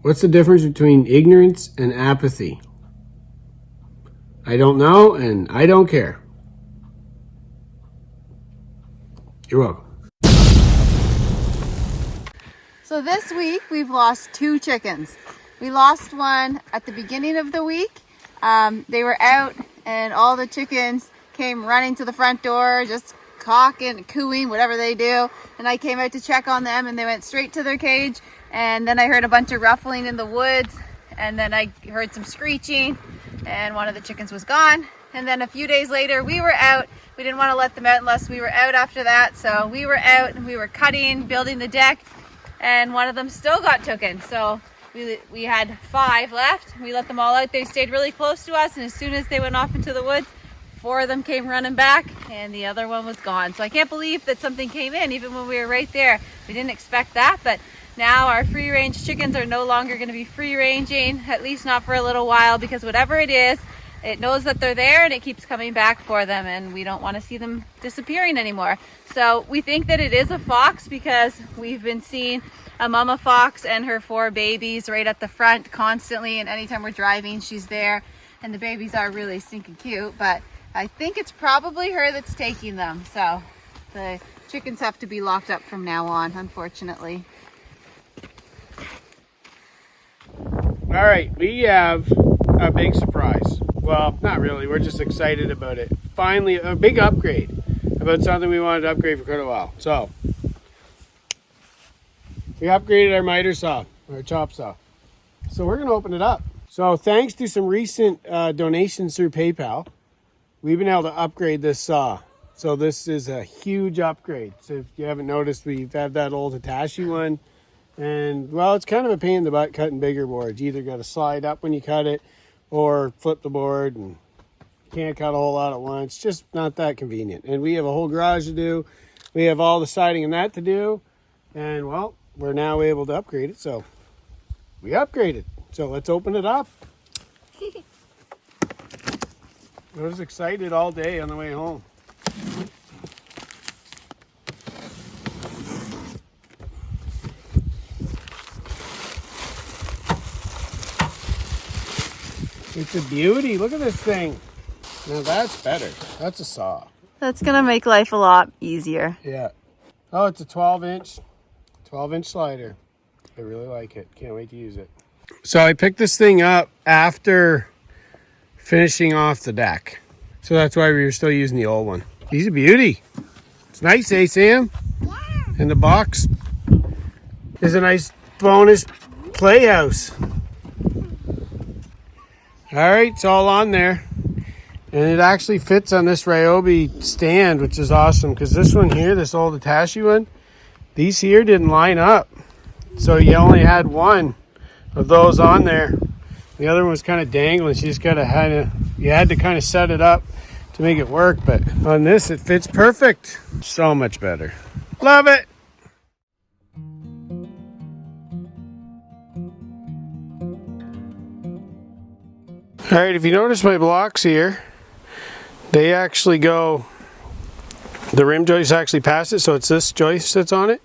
What's the difference between ignorance and apathy? I don't know, and I don't care. You're welcome. So this week we've lost 2 chickens. We lost one at the beginning of the week. They were out and all the chickens came running to the front door, just cawking, cooing, whatever they do. And I came out to check on them and they went straight to their cage. And then I heard a bunch of ruffling in the woods. And then I heard some screeching and one of the chickens was gone. And then a few days later we were out. We didn't want to let them out unless we were out after that. So we were out and we were cutting, building the deck. And one of them still got taken. So we had 5 left. We let them all out. They stayed really close to us. And as soon as they went off into the woods, 4 of them came running back and the other one was gone. So I can't believe that something came in even when we were right there. We didn't expect that, but now our free range chickens are no longer going to be free ranging, at least not for a little while, because whatever it is, it knows that they're there and it keeps coming back for them, and we don't want to see them disappearing anymore. So we think that it is a fox because we've been seeing a mama fox and her 4 babies right at the front constantly, and anytime we're driving she's there, and the babies are really stinking cute, but I think it's probably her that's taking them. So the chickens have to be locked up from now on, unfortunately. All right, we have a big surprise. Well, not really. We're just excited about it. Finally, a big upgrade about something we wanted to upgrade for quite a while. So we upgraded our miter saw, our chop saw. So we're going to open it up. So thanks to some recent donations through PayPal, we've been able to upgrade this saw. So this is a huge upgrade. So if you haven't noticed, we've had that old Hitachi one. And, well, it's kind of a pain in the butt cutting bigger boards. You either got to slide up when you cut it or flip the board, and can't cut a whole lot at once. Just not that convenient. And we have a whole garage to do. We have all the siding and that to do. And, well, we're now able to upgrade it. So we upgraded. So let's open it up. I was excited all day on the way home. It's a beauty. Look at this thing. Now that's better. That's a saw. That's gonna make life a lot easier. Yeah. Oh, it's a 12-inch slider. I really like it. Can't wait to use it. So I picked this thing up after finishing off the deck. So that's why we were still using the old one. He's a beauty. It's nice, eh, Sam? Yeah. And the box is a nice bonus playhouse. All right, it's all on there. And it actually fits on this Ryobi stand, which is awesome, because this one here, this old Hitachi one, these here didn't line up. So you only had one of those on there. The other one was kind of dangling. So you had to kind of set it up to make it work. But on this, it fits perfect. So much better. Love it. All right, if you notice my blocks here, they actually go, the rim joist actually past it, so it's this joist that's on it.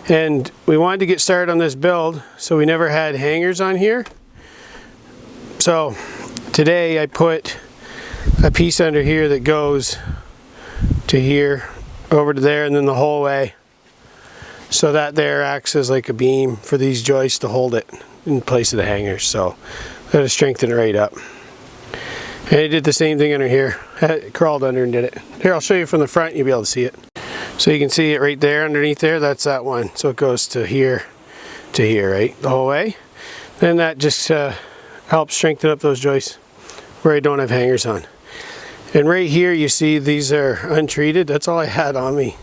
And we wanted to get started on this build, so we never had hangers on here. So today I put a piece under here that goes to here, over to there, and then the whole way. So that there acts as like a beam for these joists to hold it in place of the hangers. So got to strengthen it right up. And I did the same thing under here. I crawled under and did it. Here, I'll show you from the front. You'll be able to see it. So you can see it right there underneath there. That's that one. So it goes to here, right? The whole way. Then that just helps strengthen up those joists where I don't have hangers on. And right here you see these are untreated. That's all I had on me.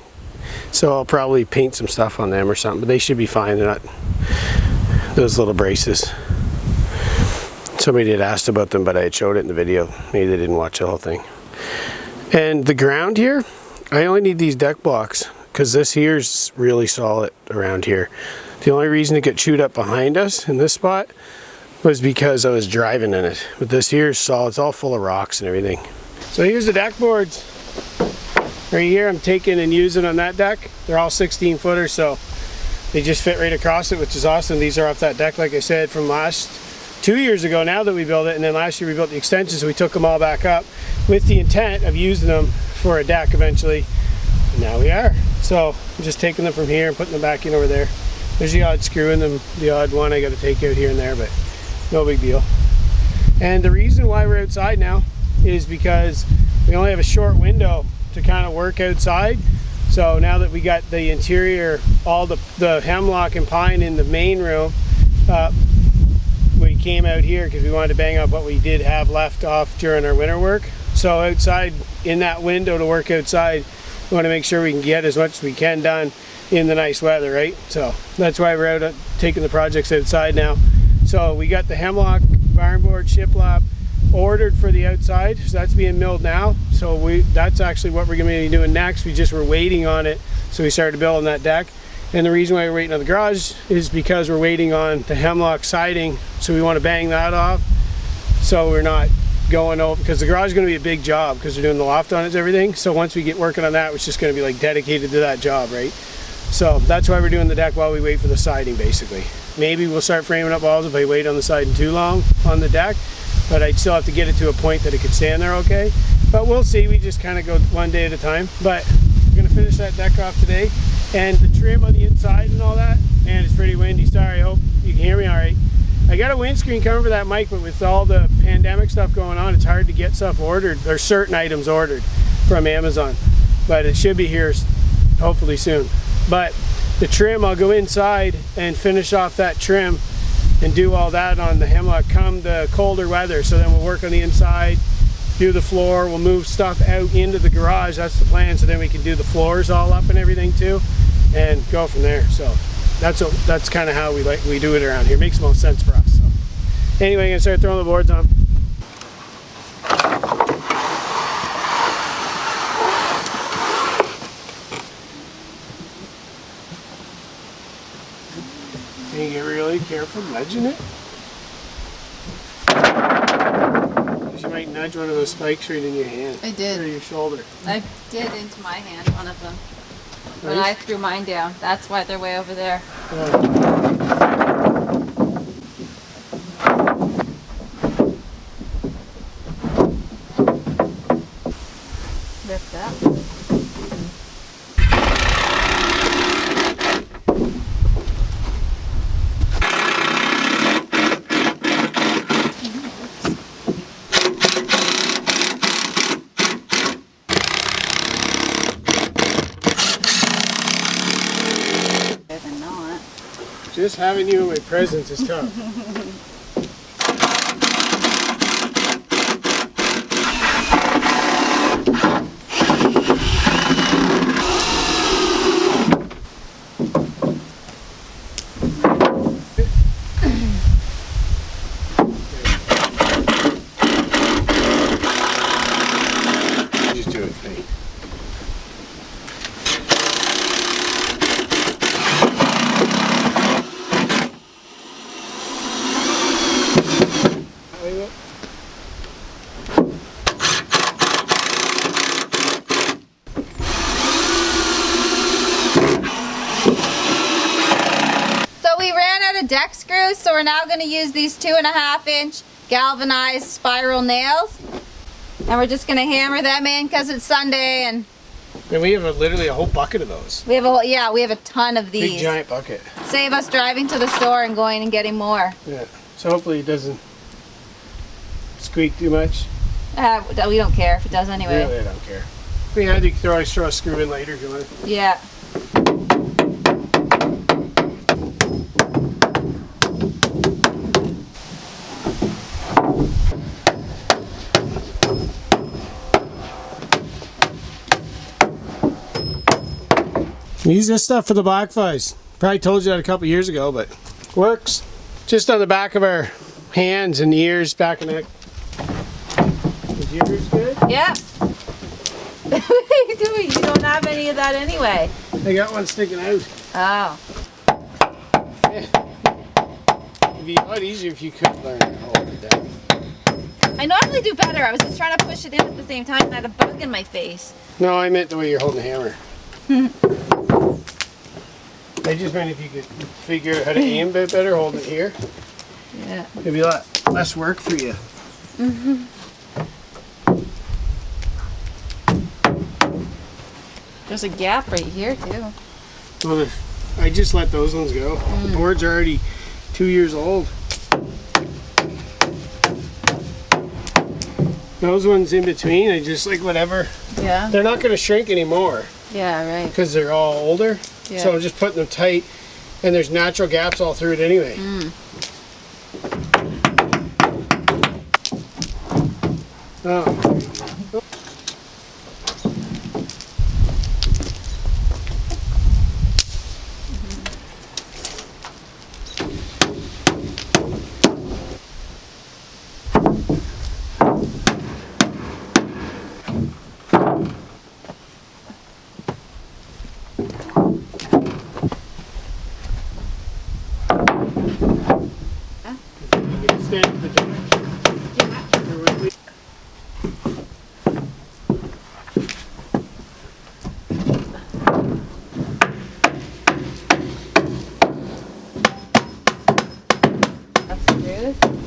So I'll probably paint some stuff on them or something. But they should be fine. They're not those little braces. Somebody had asked about them, but I had showed it in the video. Maybe they didn't watch the whole thing. And the ground here, I only need these deck blocks because this here's really solid around here. The only reason it got chewed up behind us in this spot was because I was driving in it. But this here is solid. It's all full of rocks and everything. So here's the deck boards. Right here I'm taking and using on that deck. They're all 16 footers, so they just fit right across it, which is awesome. These are off that deck, like I said, from 2 years ago now that we built it, and then last year we built the extensions, so we took them all back up with the intent of using them for a deck eventually. And now we are. So I'm just taking them from here and putting them back in over there. There's the odd screw in them, the odd one I got to take out here and there, but no big deal. And the reason why we're outside now is because we only have a short window to kind of work outside. So now that we got the interior, all the hemlock and pine in the main room, we came out here because we wanted to bang up what we did have left off during our winter work. So outside in that window to work outside, we want to make sure we can get as much as we can done in the nice weather, right? So that's why we're out taking the projects outside now. So we got the hemlock barn board shiplap ordered for the outside, so that's being milled now. So that's actually what we're going to be doing next. We just were waiting on it, so we started building that deck. And the reason why we're waiting on the garage is because we're waiting on the hemlock siding, so we want to bang that off so we're not going over, because the garage is going to be a big job because we're doing the loft on it and everything. So once we get working on that, it's just going to be like dedicated to that job, right? So that's why we're doing the deck while we wait for the siding, basically. Maybe we'll start framing up walls if I wait on the siding too long on the deck, but I'd still have to get it to a point that it could stand there okay. But we'll see, we just kind of go one day at a time. But we're going to finish that deck off today. And the trim on the inside and all that, man, it's pretty windy. Sorry, I hope you can hear me all right. I got a windscreen cover for that mic, but with all the pandemic stuff going on, it's hard to get stuff ordered. There's certain items ordered from Amazon, but it should be here hopefully soon. But the trim, I'll go inside and finish off that trim and do all that on the hemlock come the colder weather. So then we'll work on the inside, do the floor, we'll move stuff out into the garage. That's the plan, so then we can do the floors all up and everything too, and go from there. So that's kind of how we do it around here. Makes most sense for us. So anyway, I'm gonna start throwing the boards on. And you get really careful nudging it. You might nudge one of those spikes right in your hand. I did. Or your shoulder. I did into my hand, one of them. When I threw mine down. That's why they're way over there. Lift up. Just having you in my presence is tough. Just do it, hey. Deck screws, so we're now going to use these 2.5-inch galvanized spiral nails, and we're just going to hammer them in because it's Sunday. And we have literally a whole bucket of those. We have a ton of these. Big giant bucket. Save us driving to the store and going and getting more. Yeah. So hopefully it doesn't squeak too much. We don't care if it does anyway. Really, I don't care. If we had, you could always throw a screw in later if you want. Yeah. We use this stuff for the black flies. Probably told you that a couple years ago, but works. Just on the back of our hands and ears, back and neck. Is yours good? Yeah. What are you doing? You don't have any of that anyway. I got one sticking out. Oh. It'd be a lot easier if you could learn to hold it down. I normally do better. I was just trying to push it in at the same time and I had a bug in my face. No, I meant the way you're holding the hammer. I just meant if you could figure out how to aim a bit better, hold it here. Yeah. It'd be a lot less work for you. Mm-hmm. There's a gap right here too. Well, I just let those ones go. The board's are already 2 years old. Those ones in between, I just like whatever. Yeah. They're not going to shrink anymore Yeah, right. because they're all older. Yeah. So I'm just putting them tight, and there's natural gaps all through it anyway. Oh. Stand at the door. You're with me? Upstairs.